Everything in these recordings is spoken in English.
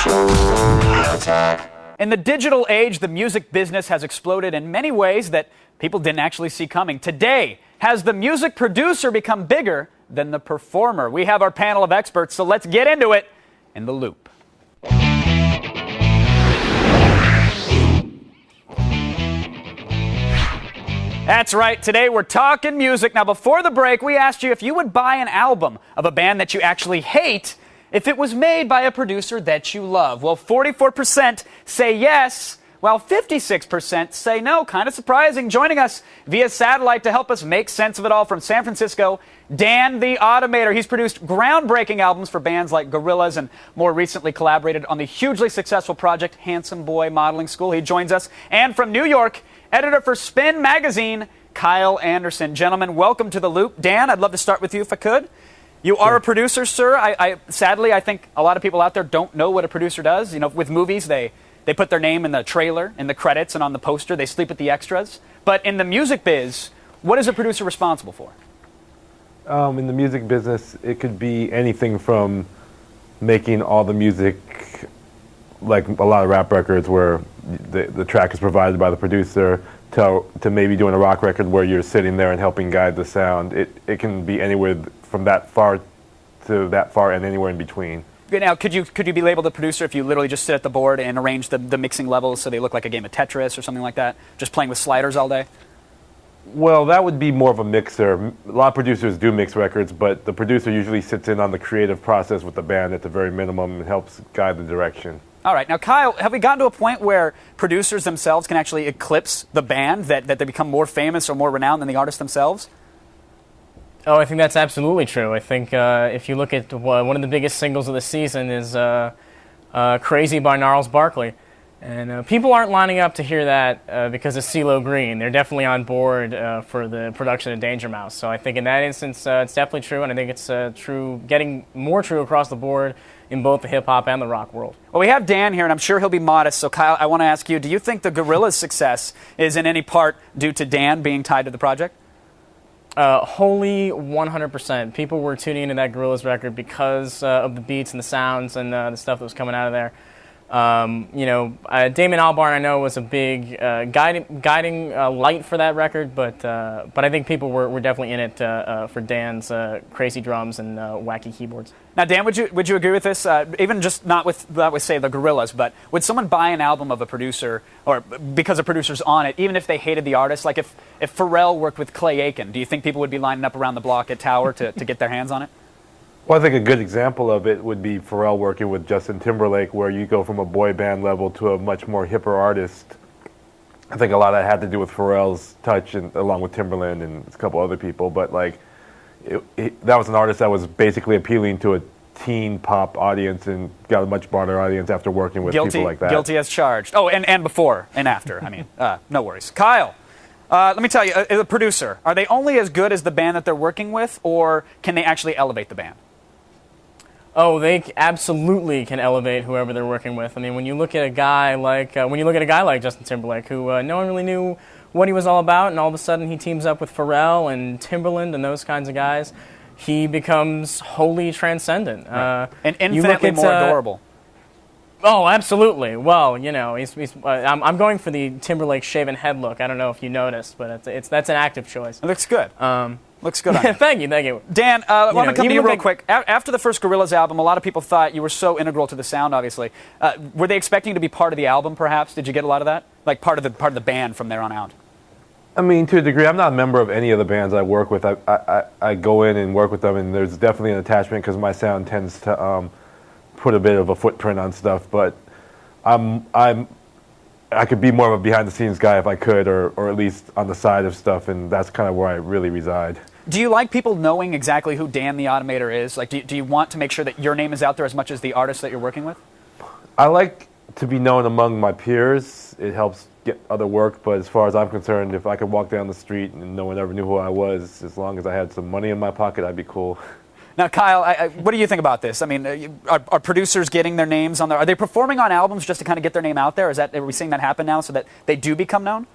In the digital age, the music business has exploded in many ways that people didn't actually see coming. Today, has the music producer become bigger than the performer? We have our panel of experts, so let's get into it in The Loop. That's right. Today we're talking music. Now, before the break, we asked you if you would buy an album of a band that you actually hate if it was made by a producer that you love. Well, 44% say yes, while 56% say no. Kind of surprising. Joining us via satellite to help us make sense of it all from San Francisco, Dan the Automator. He's produced groundbreaking albums for bands like Gorillaz and more recently collaborated on the hugely successful project Handsome Boy Modeling School. He joins us. And from New York, editor for Spin Magazine, Kyle Anderson. Gentlemen, welcome to The Loop. Dan, I'd love to start with you if I could. You are a producer, sir. Sadly, I think a lot of people out there don't know what a producer does. You know, with movies, they put their name in the trailer, in the credits, and on the poster. They sleep with the extras. But in the music biz, what is a producer responsible for? In the music business, it could be anything from making all the music, like a lot of rap records where the track is provided by the producer, to maybe doing a rock record where you're sitting there and helping guide the sound. It can be anywhere from that far to that far and anywhere in between. Now, could you be labeled a producer if you literally just sit at the board and arrange the mixing levels so they look like a game of Tetris or something like that? Just playing with sliders all day? Well, that would be more of a mixer. A lot of producers do mix records, but the producer usually sits in on the creative process with the band at the very minimum and helps guide the direction. All right. Now, Kyle, have we gotten to a point where producers themselves can actually eclipse the band, that they become more famous or more renowned than the artists themselves? Oh, I think that's absolutely true. I think if you look at one of the biggest singles of the season is Crazy by Gnarls Barkley. And people aren't lining up to hear that because of CeeLo Green. They're definitely on board for the production of Danger Mouse. So I think in that instance, it's definitely true, and I think it's true, getting more true across the board in both the hip-hop and the rock world. Well, we have Dan here, and I'm sure he'll be modest. So, Kyle, I want to ask you, do you think the Gorillaz' success is in any part due to Dan being tied to the project? Wholly 100%. People were tuning into that Gorillaz record because of the beats and the sounds and the stuff that was coming out of there. Damon Albarn, I know, was a big guiding light for that record, but I think people were definitely in it for Dan's crazy drums and wacky keyboards. Now, Dan, would you agree with this? Even just not with say the Gorillaz, but would someone buy an album of a producer, or because a producer's on it, even if they hated the artist? Like if Pharrell worked with Clay Aiken, do you think people would be lining up around the block at Tower to get their hands on it? Well, I think a good example of it would be Pharrell working with Justin Timberlake, where you go from a boy band level to a much more hipper artist. I think a lot of that had to do with Pharrell's touch, and along with Timberland and a couple other people. But that was an artist that was basically appealing to a teen pop audience and got a much broader audience after working with people like that. Guilty as charged. Oh, and before and after. I mean, no worries. Kyle, let me tell you, as a producer, are they only as good as the band that they're working with, or can they actually elevate the band? Oh, they absolutely can elevate whoever they're working with. I mean, when you look at a guy like Justin Timberlake, who no one really knew what he was all about, and all of a sudden he teams up with Pharrell and Timberland and those kinds of guys, he becomes wholly transcendent. Right. And infinitely more adorable. Oh, absolutely. Well, you know, I'm going for the Timberlake shaven head look. I don't know if you noticed, but that's an active choice. It looks good. Looks good on you. Thank you. Dan, I want to come to you real quick. After the first Gorillaz album, a lot of people thought you were so integral to the sound, obviously. Were they expecting you to be part of the album, perhaps? Did you get a lot of that? Like part of the band from there on out? I mean, to a degree. I'm not a member of any of the bands I work with. I go in and work with them, and there's definitely an attachment because my sound tends to put a bit of a footprint on stuff. But I could be more of a behind-the-scenes guy if I could, or at least on the side of stuff, and that's kind of where I really reside. Do you like people knowing exactly who Dan the Automator is? Like, do you want to make sure that your name is out there as much as the artist that you're working with? I like to be known among my peers. It helps get other work, but as far as I'm concerned, if I could walk down the street and no one ever knew who I was, as long as I had some money in my pocket, I'd be cool. Now, Kyle, what do you think about this? I mean, are producers getting their names on there? Are they performing on albums just to kind of get their name out there? Are we seeing that happen now so that they do become known?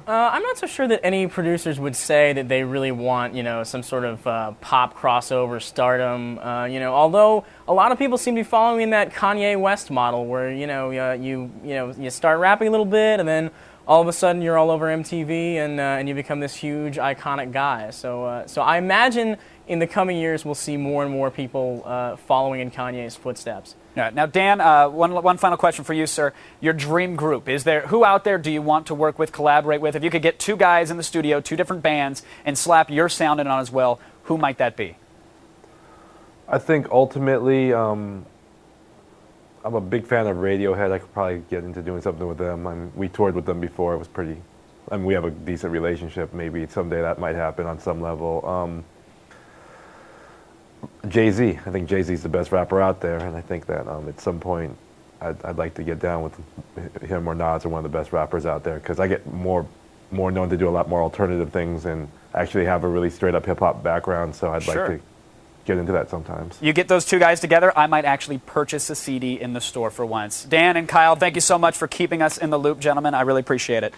I'm not so sure that any producers would say that they really want, some sort of pop crossover stardom. Although a lot of people seem to be following that Kanye West model, where you start rapping a little bit, and then all of a sudden you're all over MTV, and you become this huge iconic guy. So I imagine in the coming years we'll see more and more people following in Kanye's footsteps. Yeah. Now, Dan, one final question for you, sir. Your dream group, who out there do you want to work with, collaborate with? If you could get two guys in the studio, two different bands, and slap your sound in on as well, who might that be? I think ultimately, I'm a big fan of Radiohead. I could probably get into doing something with them. We toured with them before. It was pretty. We have a decent relationship. Maybe someday that might happen on some level. Jay-Z. I think Jay-Z's the best rapper out there, and I think that at some point I'd like to get down with him or Nas, or one of the best rappers out there, because I get more known to do a lot more alternative things and actually have a really straight-up hip-hop background, so I'd like to get into that sometimes. You get those two guys together, I might actually purchase a CD in the store for once. Dan and Kyle, thank you so much for keeping us in the loop, gentlemen. I really appreciate it.